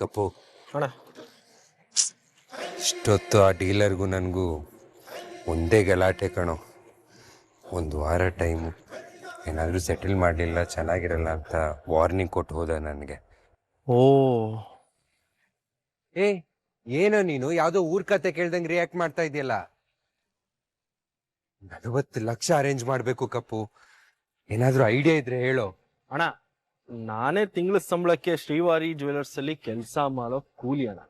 ಕಪ್ಪು ಅಣ್ಣ ಇಷ್ಟೊತ್ತು ಆ ಡೀಲರ್ಗೂ ನನಗೂ ಒಂದೇ ಗಲಾಟೆ ಕಣೋ. ಒಂದು ವಾರ ಟೈಮು ಏನಾದರೂ ಸೆಟಲ್ ಮಾಡಲಿಲ್ಲ ಚೆನ್ನಾಗಿರಲ್ಲ ಅಂತ ವಾರ್ನಿಂಗ್ ಕೊಟ್ಟು ಹೋದ ನನಗೆ. ಓ ಏನೋ ನೀನು ಯಾವುದೋ ಊರ್ ಕತೆ ಕೇಳ್ದಂಗೆ ರಿಯಾಕ್ಟ್ ಮಾಡ್ತಾ ಇದೆಯಲ್ಲ. 40 ಲಕ್ಷ ಅರೇಂಜ್ ಮಾಡಬೇಕು ಕಪ್ಪು. ಏನಾದರೂ ಐಡಿಯಾ ಇದ್ರೆ ಹೇಳೋ. ಅಣ್ಣ ನಾನೇ ತಿಂಗಳ ಸಂಬಳಕ್ಕೆ ಶ್ರೀವಾರಿ ಜ್ಯುವೆಲರ್ಸ್ ಅಲ್ಲಿ ಕೆಲಸ ಮಾಡೋ ಕೂಲಿ ಅಣ್ಣ.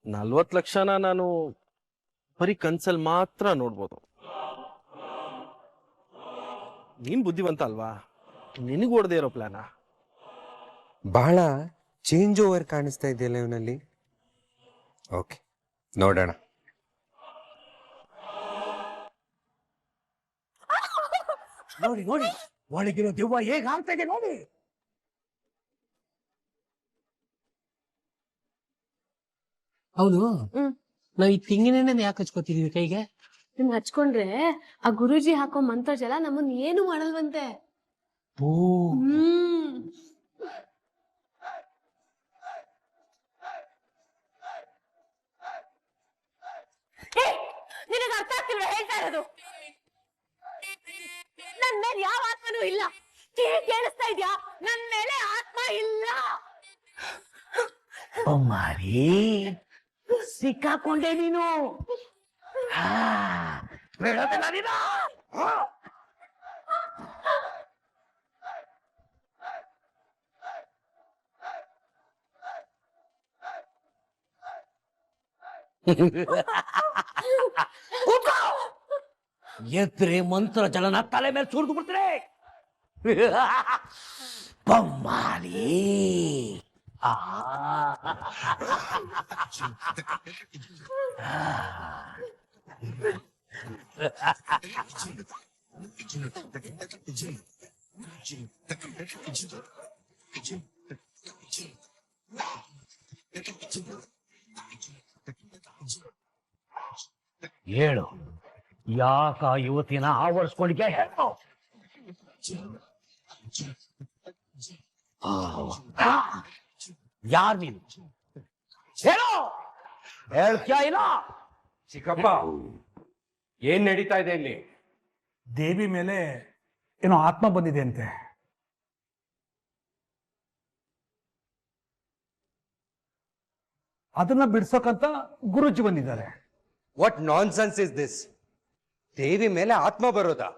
40 ಲಕ್ಷನ ನಾನು ಬರೀ ಕನ್ಸಲ್ ಮಾತ್ರ ನೋಡ್ಬೋದು. ನೀನ್ ಬುದ್ಧಿವಂತ ಅಲ್ವಾ, ನಿನಗೆ ಓಡದೆ ಇರೋ ಪ್ಲಾನ. ಬಹಳ ಚೇಂಜ್ ಓವರ್ ಕಾಣಿಸ್ತಾ ಇದೆಯಲ್ಲ ಇವನಲ್ಲಿ. ಓಕೆ ನೋಡೋಣ. ನೋಡಿ ನೋಡಿ ಒಳಗಿರೋ ದೆವ್ವ ಹೇಗೆ ಆಗ್ತಾ ಇದೆ ನೋಡಿ. ಹೌದು, ನಾವ್ ಈ ತೆಂಗಿನೆಣ್ಣೆ ಯಾಕೆ ಹಚ್ಕೋತಿದೀವಿ ಕೈಗೆ? ನಿಮ್ಗೆ ಹಚ್ಕೊಂಡ್ರೆ ಆ ಗುರೂಜಿ ಹಾಕೋ ಮಂತ್ರ ಜಲ ನಮ್ಮನ್ನ ಏನು ಮಾಡಲ್ವಂತೆ. ಓ ನಿನಗೆ ಅರ್ಥ ಆಗ್ತಿಲ್ವ ಹೇಳ್ತಾ ಇರೋದು? ನನ್ ಮೇಲೆ ಯಾವ ಆತ್ಮನೂ ಇಲ್ಲ. ಕೇಳಿಸ್ತಾ ಇದ್ಯಾ? ನನ್ ಮೇಲೆ ಆತ್ಮ ಇಲ್ಲ. ಮಾರಿ ಸಿಕ್ಕಾಕೊಂಡೆ ನೀನು. ಬೇಡಬೇಡ ನೀನು. ಎದ್ರೆ ಮಂತ್ರ ಜಲನ ತಲೆ ಮೇಲೆ ಸುರಿದು ಬಿಡ್ತಾರೆ. ಬೊಮ್ಮಾಲಿ ಹೇಳು, ಯಾಕ ಯುವತಿನ ಆವರಿಸ್ಕೊಂಡಿದ್ಯಾ ಹೇಳು. ಯಾರ್ ನೀನು ಹೇಳು, ಹೇಳ್ತ್ಯಾ ಇಲ್ಲ? ಚಿಕ್ಕಪ್ಪ ಏನ್ ನಡೀತಾ ಇದೆ ಇಲ್ಲಿ? ದೇವಿ ಮೇಲೆ ಏನೋ ಆತ್ಮ ಬಂದಿದೆ ಅಂತೆ. ಅದನ್ನ ಬಿಡ್ಸೋಕಂತ ಗುರುಜಿ ಬಂದಿದ್ದಾರೆ. What nonsense is this? ದೇವಿ ಮೇಲೆ ಆತ್ಮ ಬರೋದಾ?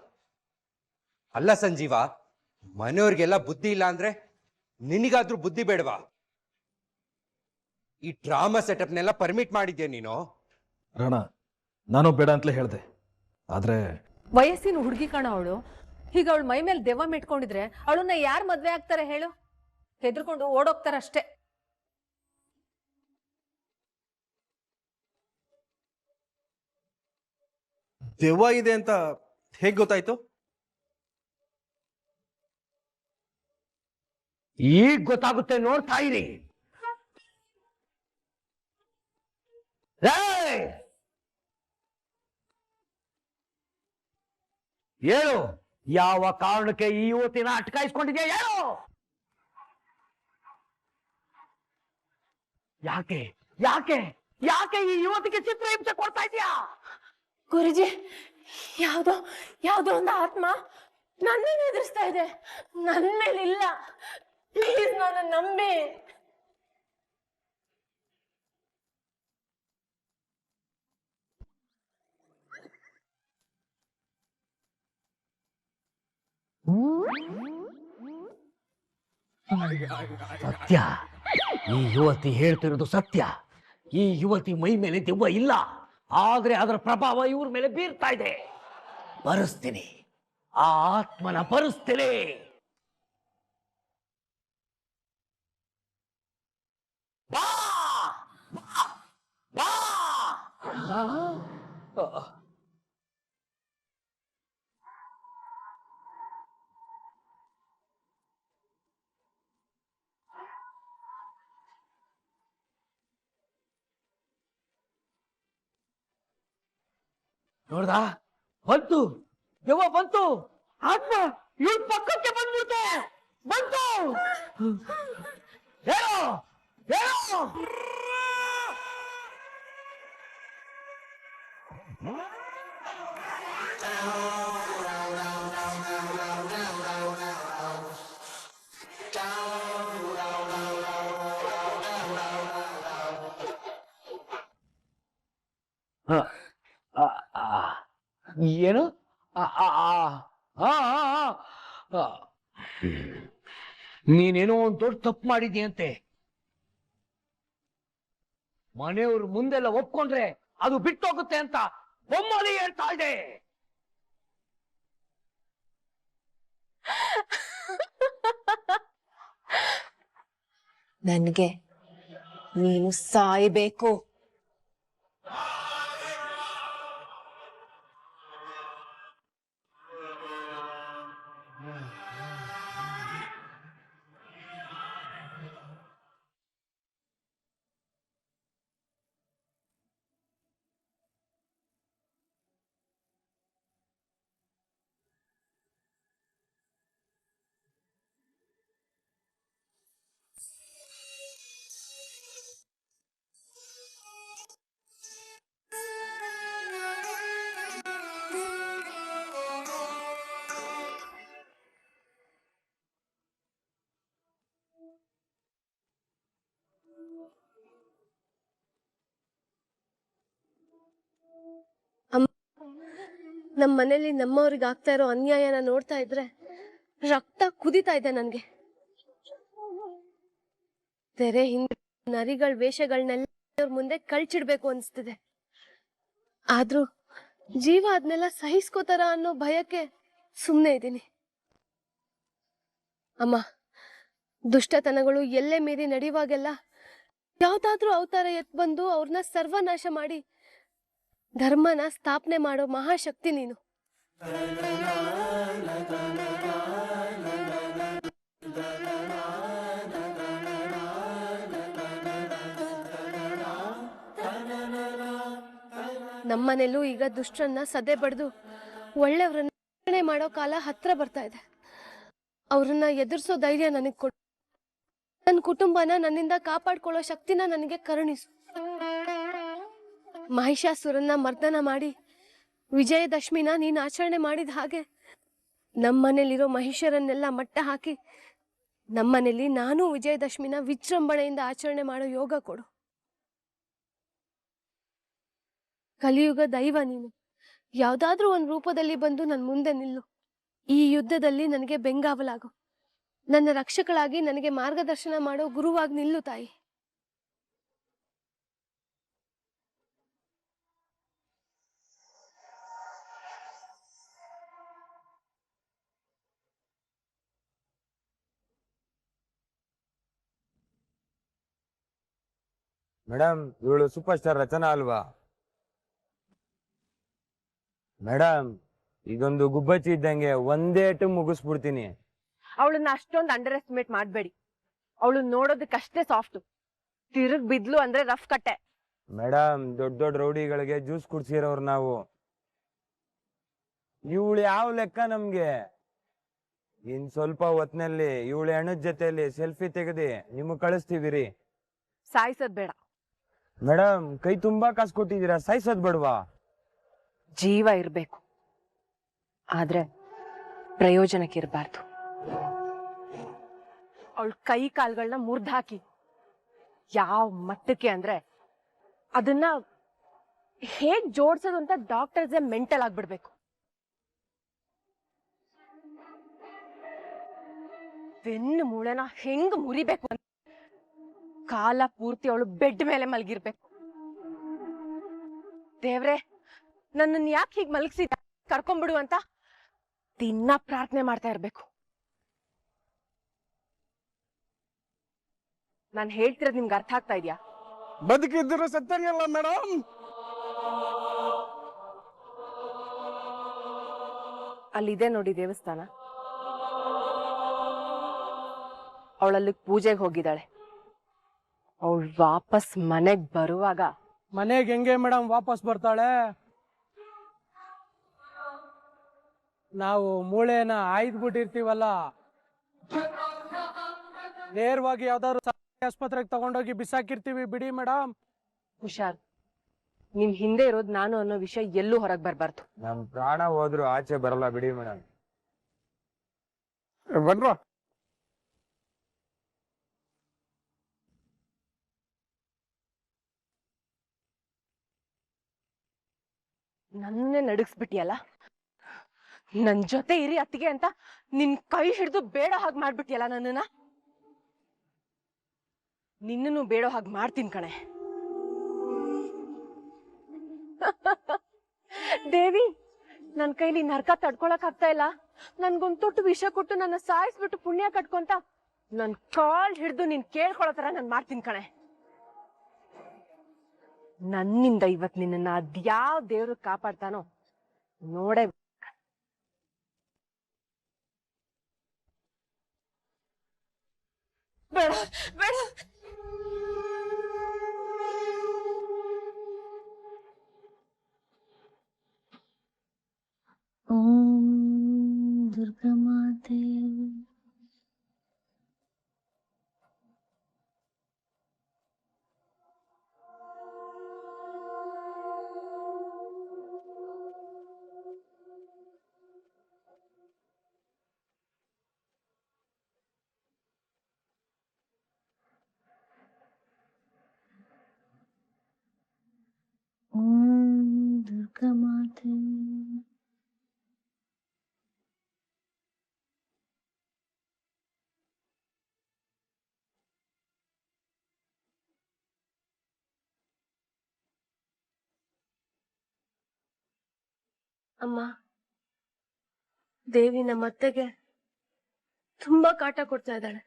ಅಲ್ಲ ಸಂಜೀವ, ಮನೆಯವ್ರಿಗೆಲ್ಲ ಬುದ್ಧಿ ಇಲ್ಲ ಅಂದ್ರೆ ನಿನಗಾದ್ರೂ ಬುದ್ಧಿ ಬೇಡವಾ? ಈ ಡ್ರಾಮಾ ಸೆಟಪ್ನೆಲ್ಲ ಪರ್ಮಿಟ್ ಮಾಡಿದ್ಯಾ ನೀನು? ರಾಣ, ನಾನು ಬೇಡ ಅಂತಲೇ ಹೇಳ್ದೆ. ಆದ್ರೆ ವಯಸ್ಸಿನ ಹುಡುಗಿ ಕಣ ಅವಳು. ಈಗ ಅವಳು ಮೈ ಮೇಲೆ ದೆವ್ವ ಮೆಟ್ಕೊಂಡಿದ್ರೆ ಅವಳನ್ನ ಯಾರು ಮದ್ವೆ ಆಗ್ತಾರೆ ಹೇಳು? ಹೆದರ್ಕೊಂಡು ಓಡೋಗ್ತಾರಷ್ಟೇ. ದೆವ್ವ ಇದೆ ಅಂತ ಹೇಗ್ ಗೊತ್ತಾಯ್ತು? ಈಗ ಗೊತ್ತಾಗುತ್ತೆ, ನೋಡ್ತಾ ಇರಿ. ಹೇಳು, ಯಾವ ಕಾರಣಕ್ಕೆ ಈ ಯುವತಿನ ಅಟ್ಕಾಯಿಸ್ಕೊಂಡಿದ್ಯಾ ಹೇಳು. ಯಾಕೆ ಯಾಕೆ ಯಾಕೆ ಈ ಯುವತಿಗೆ ಚಿತ್ರಹಿಂಸೆ ಕೊಡ್ತಾ ಇದೀಯಾ? ಗುರುಜಿ, ಯಾವ್ದೋ ಒಂದು ಆತ್ಮ ನನ್ನನ್ನು ಎದುರಿಸ್ತಾ ಇದೆ. ನನ್ ಮೇಲಿಲ್ಲ. ಪ್ಲೀಸ್ ನನ್ನ ನಂಬಿ. ಸತ್ಯ, ಈ ಯುವತಿ ಹೇಳ್ತಿರೋದು ಸತ್ಯ. ಈ ಯುವತಿ ಮೈ ಮೇಲೆ ದೆವ್ವ ಇಲ್ಲ, ಆದ್ರೆ ಅದರ ಪ್ರಭಾವ ಇವ್ರ ಮೇಲೆ ಬೀರ್ತಾ ಇದೆ. ಬರೆಸ್ತೀನಿ, ಆ ಆತ್ಮನ ಬರೆಸ್ತೀನಿ. ಬಾ ಬಾ ಬಾ. ನೋಡ್ದ, ಬಂತು ದೆವ್ವ, ಬಂತು ಆತ್ಮ, ಇವ್ರ ಪಕ್ಕಕ್ಕೆ ಬಂದ್ಬಿಡ್ತೆ. ಬಂತು. ಏನು ನೀನೇನೋ ಒಂದು ದೊಡ್ಡ ತಪ್ಪು ಮಾಡಿದ್ಯಂತೆ. ಮನೆಯವ್ರ ಮುಂದೆಲ್ಲ ಒಪ್ಕೊಂಡ್ರೆ ಅದು ಬಿಟ್ಟೋಗುತ್ತೆ ಅಂತ ಬೊಮ್ಮಲಿ ಹೇಳ್ತಾ ಇದೆ. ನನ್ಗೆ ನೀನು ಸಾಯ್ಬೇಕು. ನಮ್ಮ ಮನೇಲಿ ನಮ್ಮವ್ರಿಗೆ ಆಗ್ತಾ ಇರೋ ಅನ್ಯಾಯನ ನೋಡ್ತಾ ಇದ್ರೆ ರಕ್ತ ಕುದಿತಾ ಇದೆ ನನ್ಗೆ. ತೆರೆ ಹಿಂದೆ ನರಿಗಳ ವೇಷಗಳನ್ನೆಲ್ಲ ಅವ್ರ ಮುಂದೆ ಕಳ್ಚಿಡ್ಬೇಕು ಅನ್ಸ್ತಿದೆ. ಆದ್ರೂ ಜೀವ ಅದನ್ನೆಲ್ಲ ಸಹಿಸ್ಕೋತಾರ ಅನ್ನೋ ಭಯಕ್ಕೆ ಸುಮ್ಮನೆ ಇದ್ದೀನಿ. ಅಮ್ಮ, ದುಷ್ಟತನಗಳು ಎಲ್ಲೇ ಮೀರಿ ನಡೆಯುವಾಗೆಲ್ಲ ಯಾವ್ದಾದ್ರೂ ಅವತಾರ ಎತ್ ಬಂದು ಅವ್ರನ್ನ ಸರ್ವನಾಶ ಮಾಡಿ ಧರ್ಮನ ಸ್ಥಾಪನೆ ಮಾಡೋ ಮಹಾಶಕ್ತಿ ನೀನು. ನಮ್ಮನೇಲೂ ಈಗ ದುಷ್ಟರನ್ನ ಸದೆ ಬಡ್ದು ಒಳ್ಳೆಯವ್ರನ್ನ ರಕ್ಷಣೆ ಮಾಡೋ ಕಾಲ ಹತ್ರ ಬರ್ತಾ ಇದೆ. ಅವ್ರನ್ನ ಎದುರಿಸೋ ಧೈರ್ಯ ನನಗ್ ಕೊಡು. ನನ್ನ ಕುಟುಂಬನ ನನ್ನಿಂದ ಕಾಪಾಡ್ಕೊಳ್ಳೋ ಶಕ್ತಿನ ನನಗೆ ಕರುಣಿಸು. ಮಹಿಷಾಸುರನ್ನ ಮರ್ದನ ಮಾಡಿ ವಿಜಯದಶಮಿನ ನೀನು ಆಚರಣೆ ಮಾಡಿದ ಹಾಗೆ ನಮ್ಮನೇಲಿರೋ ಮಹಿಷರನ್ನೆಲ್ಲ ಮಟ್ಟ ಹಾಕಿ ನಮ್ಮನೇಲಿ ನಾನು ವಿಜಯದಶಮಿನ ವಿಜೃಂಭಣೆಯಿಂದ ಆಚರಣೆ ಮಾಡೋ ಯೋಗ ಕೊಡು. ಕಲಿಯುಗ ದೈವ ನೀನು. ಯಾವ್ದಾದ್ರೂ ಒಂದು ರೂಪದಲ್ಲಿ ಬಂದು ನನ್ನ ಮುಂದೆ ನಿಲ್ಲು. ಈ ಯುದ್ಧದಲ್ಲಿ ನನಗೆ ಬೆಂಗಾವಲಾಗು. ನನ್ನ ರಕ್ಷಕಳಾಗಿ ನನಗೆ ಮಾರ್ಗದರ್ಶನ ಮಾಡೋ ಗುರುವಾಗಿ ನಿಲ್ಲು ತಾಯಿ. ಮೇಡಮ್, ಇವಳು ಸೂಪರ್ ಸ್ಟಾರ್ ರಚನಾ ಅಲ್ವಾ? ಮೇಡಮ್, ಇದೊಂದು ಗುಬ್ಬಚ್ಚಿ ಇದ್ದಂಗೆ ಒಂದೇ ಏಟು ಮುಗಿಸ್ಬಿಡ್ತೀನಿ. ಅವಳನ್ನ ಅಷ್ಟೊಂದು ಅಂಡರ್ ಎಸ್ಟಿಮೇಟ್ ಮಾಡ್ಬೇಡಿ. ಅವಳು ನೋಡೋದಕ್ಕಷ್ಟೇ ಸಾಫ್ಟ್, ತಿರುಗ್ ಬಿದ್ಲು ಅಂದ್ರೆ ರಫ್ ಕಟ್ಟೆ. ಮೇಡಮ್, ದೊಡ್ಡ ದೊಡ್ಡ ರೌಡಿಗಳಿಗೆ ಜ್ಯೂಸ್ ಕುಡ್ಸಿರೋರು ನಾವು. ಇವಳು ಯಾವ ಲೆಕ್ಕ ನಮ್ಗೆ? ಇನ್ ಸ್ವಲ್ಪ ಹೊತ್ನಲ್ಲಿ ಇವಳು ಹೆಣ್ಣದ ಜೊತೆಯಲ್ಲಿ ಸೆಲ್ಫಿ ತೆಗೆದಿ ನಿಮಗ್ ಕಳಿಸ್ತೀವಿ. ಸಾಯಿಸೋದ್ ಬೇಡ ಮೇಡಮ್, ಕೈ ತುಂಬಾ ಕಾಸು ಕೊಟ್ಟಿದ್ದೀರಾ, ಸಾಯಿಸೋದ್ ಬೇಡವಾ? ಜೀವ ಇರ್ಬೇಕು, ಆದ್ರೆ ಪ್ರಯೋಜನಕ್ಕಿರ್ಬಾರ್ದು. ಅವಳ ಕೈ ಕಾಲ್ಗಳನ್ನ ಮುರ್ದಾಕಿ ಯಾವ ಮಟ್ಟಕ್ಕೆ ಅಂದ್ರೆ ಅದನ್ನ ಹೇಗ್ ಜೋಡ್ಸೋದು ಅಂತ ಡಾಕ್ಟರ್ಸ್ ಮೆಂಟಲ್ ಆಗ್ಬಿಡ್ಬೇಕು. ಬೆನ್ನು ಮೂಳೆನ ಹೆಂಗ್ ಮುರಿಬೇಕು ಅಂತ ಕಾಲ ಪೂರ್ತಿ ಅವಳು ಬೆಡ್ ಮೇಲೆ ಮಲಗಿರ್ಬೇಕು. ದೇವ್ರೆ, ನನ್ನನ್ನು ಯಾಕೆ ಹೀಗೆ ಮಲಗಿಸಿದ, ಕರ್ಕೊಂಡ್ಬಿಡು ಅಂತ ದಿನ ಪ್ರಾರ್ಥನೆ ಮಾಡ್ತಾ ಇರ್ಬೇಕು. ನಾನು ಹೇಳ್ತಿರೋದು ನಿಮ್ಗೆ ಅರ್ಥ ಆಗ್ತಾ ಇದೆಯಾ? ಬದುಕಿದ್ರು ಸತ್ತಂಗಲ್ಲ ಮೇಡಮ್. ಅಲ್ಲಿದೆ ನೋಡಿ ದೇವಸ್ಥಾನ. ಅವಳಲ್ಲಿ ಪೂಜೆಗೆ ಹೋಗಿದ್ದಾಳೆ. ಅವಳು ವಾಪಸ್ ಮನೆಗ್ ಬರುವಾಗ ಮನೆಗೆ ಹೆಂಗೆ ಮೇಡಮ್ ವಾಪಸ್ ಬರ್ತಾಳೆ? ನಾವು ಮೂಳೆನ ಆಯ್ದ್ಬಿಟ್ಟಿರ್ತೀವಲ್ಲ, ನೇರವಾಗಿ ಯಾವ್ದಾದ್ರು ಆಸ್ಪತ್ರೆಗೆ ತಗೊಂಡೋಗಿ ಬಿಸಾಕಿರ್ತೀವಿ ಬಿಡಿ ಮೇಡಮ್. ಹುಷಾರ್. ನಿಮ್ ಹಿಂದೆ ಇರೋದ್ ನಾನು ಅನ್ನೋ ವಿಷಯ ಎಲ್ಲೂ ಹೊರಗ್ ಬರ್ಬಾರ್ದು. ನಮ್ ಪ್ರಾಣ ಹೋದ್ರು ಆಚೆ ಬರಲ್ಲ ಬಿಡಿ ಮೇಡಮ್. ಬನ್ರೋ. ನನ್ನೇ ನಡಗಿಸ್ಬಿಟ್ಟಿಯಲ್ಲ. ನನ್ ಜೊತೆ ಇರಿ ಅತ್ತಿಗೆ ಅಂತ ನಿನ್ ಕೈ ಹಿಡಿದು ಬೇಡೋ ಹಾಗೆ ಮಾಡ್ಬಿಟ್ಟಿಯಲ್ಲ ನನ್ನನ್ನ. ನಿನ್ನನ್ನು ಬೇಡೋ ಹಾಗೆ ಮಾಡ್ತೀನಿ ಕಣೆ. ದೇವಿ, ನನ್ ಕೈಲಿ ನರ್ಕ ತಡ್ಕೊಳಕ್ ಆಗ್ತಾ ಇಲ್ಲ. ನನ್ಗೊಂದ್ ತೊಟ್ಟು ವಿಷ ಕೊಟ್ಟು ನನ್ನ ಸಾಯಿಸ್ಬಿಟ್ಟು ಪುಣ್ಯ ಕಟ್ಕೊಂತ ನನ್ ಕಾಲ್ ಹಿಡ್ದು ನೀನ್ ಕೇಳ್ಕೊಳೋ ತರ ನಾನ್ ಮಾಡ್ತೀನಿ ಕಣೆ. ನನ್ನಿಂದ ಇವತ್ ನಿನ್ನ ಅದ್ಯಾವ ದೇವ್ರು ಕಾಪಾಡ್ತಾನೋ ನೋಡೇ. ಬೇಡ ಬೇಡ. ಓಂ ದುರ್ಗಾ ಮಾತೆ. ಓಂ ದುರ್ಗಾ ಮಾತೆ. ಅಮ್ಮ, ದೇವಿ ನಮ್ಮ ಅತ್ತೆಗೆ ತುಂಬಾ ಕಾಟ ಕೊಡ್ತಾ ಇದ್ದಾಳೆ.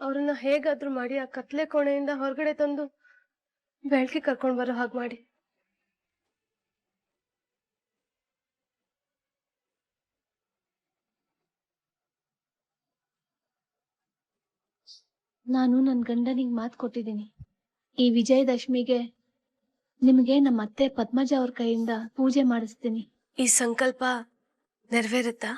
ಅವ್ರನ್ನ ಹೇಗಾದ್ರೂ ಮಾಡಿ ಆ ಕತ್ಲೆ ಕೋಣೆಯಿಂದ ಹೊರಗಡೆ ತಂದು ಬೆಳಕಿಗೆ ಕರ್ಕೊಂಡ್ ಬರೋ ಹಾಗೆ ಮಾಡಿ. ನಾನು ನನ್ನ ಗಂಡನಿಗೆ ಮಾತು ಕೊಟ್ಟಿದ್ದೀನಿ. ಈ ವಿಜಯದಶಮಿಗೆ ನಿಮಗೆ ನಮ್ಮ ಅತ್ತೆ ಪದ್ಮಜ ಅವ್ರ ಕೈಯಿಂದ ಪೂಜೆ ಮಾಡಿಸ್ತೀನಿ. ಈ ಸಂಕಲ್ಪ ನೆರವೇರುತ್ತಾ?